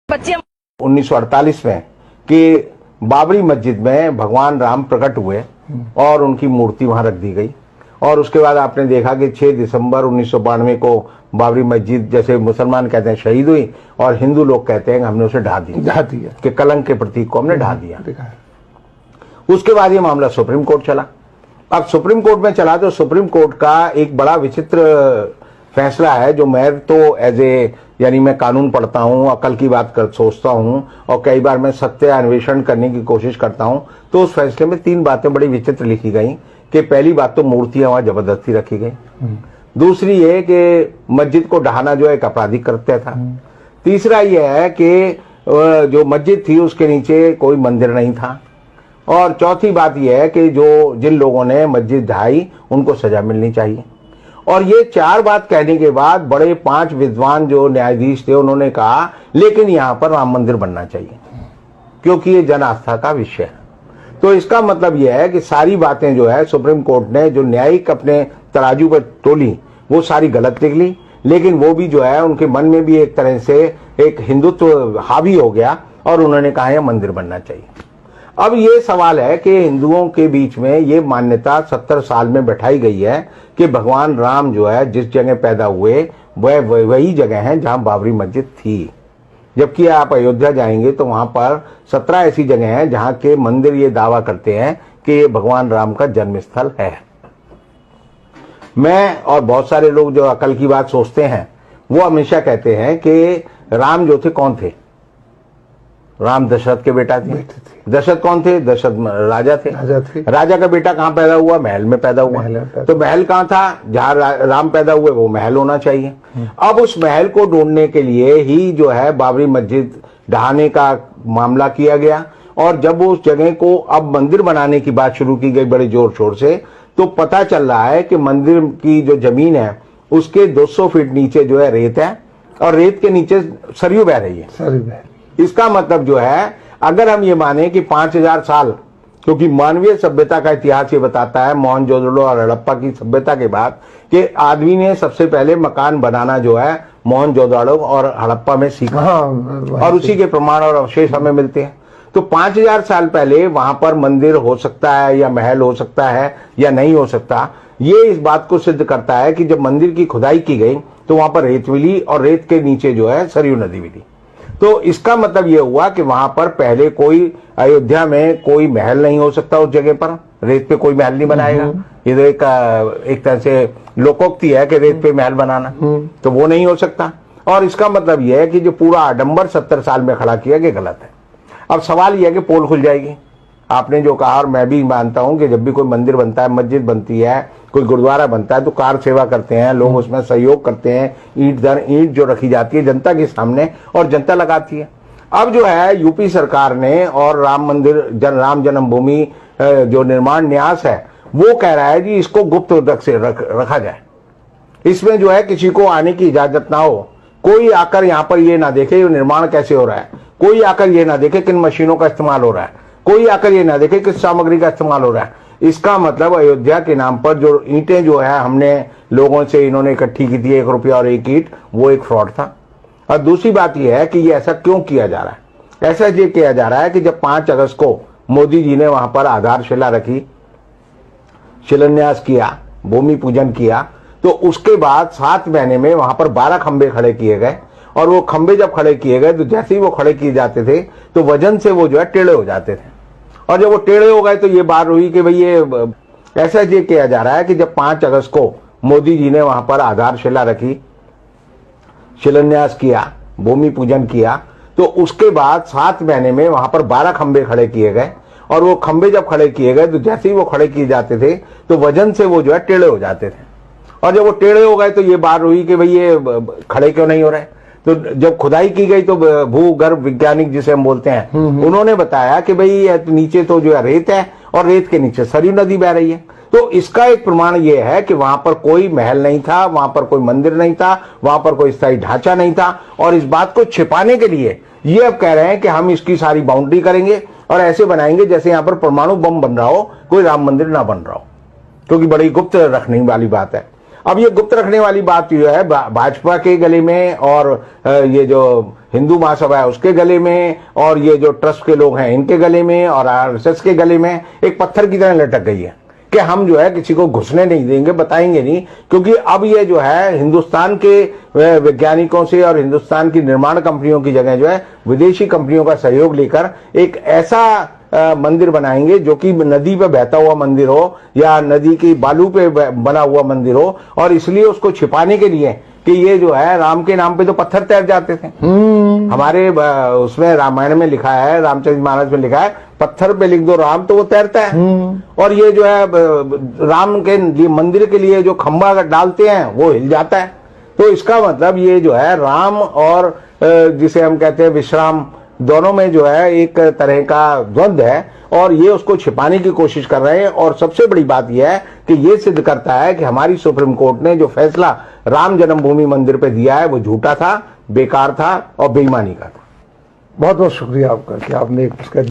बच्चे 1948 में कि बाबरी मस्जिद में भगवान राम प्रकट हुए और उनकी मूर्ति वहां रख दी गई। और उसके बाद आपने देखा कि 6 दिसंबर 1992 को बाबरी मस्जिद, जैसे मुसलमान कहते हैं, शहीद हुई और हिंदू लोग कहते हैं कि हमने उसे ढा दिया कि कलंक के प्रतीक को हमने ढा दिया। उसके बाद ये मामला सुप्रीम कोर्ट चला। अब सुप्रीम कोर्ट में चला तो सुप्रीम कोर्ट का एक बड़ा विचित्र फैसला है, जो मैं तो यानी मैं कानून पढ़ता हूँ, अकल की बात सोचता हूँ और कई बार मैं सत्य अन्वेषण करने की कोशिश करता हूँ। तो उस फैसले में 3 बातें बड़ी विचित्र लिखी गई कि पहली बात तो मूर्तियां वहां जबरदस्ती रखी गई, दूसरी ये कि मस्जिद को ढहाना जो है एक आपराधिक कृत्य था, तीसरा यह है कि जो मस्जिद थी उसके नीचे कोई मंदिर नहीं था, और चौथी बात यह है कि जिन लोगों ने मस्जिद ढहाई उनको सजा मिलनी चाहिए। और ये 4 बात कहने के बाद बड़े 5 विद्वान जो न्यायाधीश थे उन्होंने कहा लेकिन यहां पर राम मंदिर बनना चाहिए क्योंकि ये जन आस्था का विषय है। तो इसका मतलब यह है कि सारी बातें जो है सुप्रीम कोर्ट ने जो न्यायिक अपने तराजू पर तोली वो सारी गलत निकली, लेकिन वो भी जो है उनके मन में भी एक तरह से एक हिंदुत्व हावी हो गया और उन्होंने कहा यह मंदिर बनना चाहिए। अब ये सवाल है कि हिंदुओं के बीच में ये मान्यता 70 साल में बैठाई गई है कि भगवान राम जो है जिस जगह पैदा हुए वह वही जगह है जहां बाबरी मस्जिद थी, जबकि आप अयोध्या जाएंगे तो वहां पर 17 ऐसी जगह हैं जहां के मंदिर ये दावा करते हैं कि ये भगवान राम का जन्म स्थल है। मैं और बहुत सारे लोग जो अकल की बात सोचते हैं वो हमेशा कहते हैं कि राम जो थे कौन थे? राम दशरथ के बेटा थे। दशरथ कौन थे? दशरथ राजा थे। राजा का बेटा कहां पैदा हुआ? महल में पैदा हुआ। तो महल कहां था? जहां राम पैदा हुए वो महल होना चाहिए। अब उस महल को ढूंढने के लिए ही जो है बाबरी मस्जिद ढहाने का मामला किया गया, और जब उस जगह को अब मंदिर बनाने की बात शुरू की गई बड़े जोर शोर से, तो पता चल रहा है कि मंदिर की जो जमीन है उसके 200 फीट नीचे जो है रेत है और रेत के नीचे सरयू बह रही है। इसका मतलब जो है अगर हम ये माने कि 5000 साल, क्योंकि मानवीय सभ्यता का इतिहास ये बताता है मोहनजोदड़ो और हड़प्पा की सभ्यता के बाद कि आदमी ने सबसे पहले मकान बनाना जो है मोहनजोदड़ो और हड़प्पा में सीखा, और उसी के प्रमाण और अवशेष हमें मिलते हैं। तो 5000 साल पहले वहां पर मंदिर हो सकता है या महल हो सकता है या नहीं हो सकता, ये इस बात को सिद्ध करता है कि जब मंदिर की खुदाई की गई तो वहां पर रेत मिली और रेत के नीचे जो है सरयू नदी मिली। तो इसका मतलब यह हुआ कि वहां पर पहले कोई अयोध्या में कोई महल नहीं हो सकता, उस जगह पर रेत पे कोई महल नहीं बनाएगा। ये तो एक तरह से लोकोक्ति है कि रेत पे महल बनाना, तो वो नहीं हो सकता। और इसका मतलब यह है कि जो पूरा आडंबर 70 साल में खड़ा किया गया गलत है। अब सवाल यह है कि पोल खुल जाएगी। आपने जो कहा और मैं भी मानता हूं कि जब भी कोई मंदिर बनता है, मस्जिद बनती है, कोई गुरुद्वारा बनता है तो कार सेवा करते हैं लोग, उसमें सहयोग करते हैं, ईंट दर ईंट जो रखी जाती है जनता के सामने और जनता लगाती है। अब जो है यूपी सरकार ने और राम मंदिर राम जन्मभूमि जो निर्माण न्यास है वो कह रहा है जी इसको गुप्त रखा जाए, इसमें जो है किसी को आने की इजाजत ना हो, कोई आकर यहाँ पर ये ना देखे ये निर्माण कैसे हो रहा है, कोई आकर ये ना देखे किन मशीनों का इस्तेमाल हो रहा है, कोई आकर ये ना देखे किस सामग्री का इस्तेमाल हो रहा है। इसका मतलब अयोध्या के नाम पर जो ईंटें जो है हमने लोगों से इन्होंने इकट्ठी की थी 1 रुपया और 1 ईंट, वो एक फ्रॉड था। और दूसरी बात यह है कि ये ऐसा क्यों किया जा रहा है? ऐसा ये किया जा रहा है कि जब 5 अगस्त को मोदी जी ने वहां पर आधारशिला रखी, शिलान्यास किया, भूमि पूजन किया, तो उसके बाद 7 महीने में वहां पर 12 खंबे खड़े किए गए, और वो खंबे जब खड़े किए गए तो जैसे ही वो खड़े किए जाते थे तो वजन से वो जो है टेढ़े हो जाते थे, और जब वो टेढ़े हो गए तो ये बात हुई कि भाई ये ऐसा ये किया जा रहा है कि जब 5 अगस्त को मोदी जी ने वहां पर आधारशिला रखी, शिलान्यास किया, भूमि पूजन किया, तो उसके बाद 7 महीने में वहां पर 12 खंबे खड़े किए गए, और वो खंबे जब खड़े किए गए तो जैसे ही वो खड़े किए जाते थे तो वजन से वो जो है टेढ़े हो जाते थे, और जब वो टेढ़े हो गए तो ये बात हुई कि भाई ये खड़े क्यों नहीं हो रहे। तो जब खुदाई की गई तो भूगर्भ वैज्ञानिक जिसे हम बोलते हैं उन्होंने बताया कि भाई नीचे तो जो है रेत है और रेत के नीचे सरयू नदी बह रही है। तो इसका एक प्रमाण यह है कि वहां पर कोई महल नहीं था, वहां पर कोई मंदिर नहीं था, वहां पर कोई स्थायी ढांचा नहीं था, और इस बात को छिपाने के लिए ये अब कह रहे हैं कि हम इसकी सारी बाउंड्री करेंगे और ऐसे बनाएंगे जैसे यहां पर परमाणु बम बन रहा हो, कोई राम मंदिर ना बन रहा हो, क्योंकि बड़ी गुप्त रखने वाली बात है। अब ये गुप्त रखने वाली बात जो है भाजपा के गले में और ये जो हिंदू महासभा है उसके गले में और ये जो ट्रस्ट के लोग हैं इनके गले में और आरएसएस के गले में एक पत्थर की तरह लटक गई है कि हम जो है किसी को घुसने नहीं देंगे, बताएंगे नहीं, क्योंकि अब ये जो है हिंदुस्तान के वैज्ञानिकों से और हिंदुस्तान की निर्माण कंपनियों की जगह जो है विदेशी कंपनियों का सहयोग लेकर एक ऐसा मंदिर बनाएंगे जो कि नदी पे बहता हुआ मंदिर हो या नदी की बालू पे बना हुआ मंदिर हो, और इसलिए उसको छिपाने के लिए कि ये जो है राम के नाम पे तो पत्थर तैर जाते थे। हमारे उसमें रामायण में लिखा है, रामचरित मानस में लिखा है, पत्थर पे लिख दो राम तो वो तैरता है। और ये जो है राम के लिए मंदिर के लिए जो खंभा डालते हैं वो हिल जाता है। तो इसका मतलब ये जो है राम और जिसे हम कहते हैं विश्राम, दोनों में जो है एक तरह का द्वंद्व है और ये उसको छिपाने की कोशिश कर रहे हैं। और सबसे बड़ी बात यह है कि ये सिद्ध करता है कि हमारी सुप्रीम कोर्ट ने जो फैसला राम जन्मभूमि मंदिर पे दिया है वो झूठा था, बेकार था और बेईमानी का था। बहुत बहुत शुक्रिया आपका कि आपने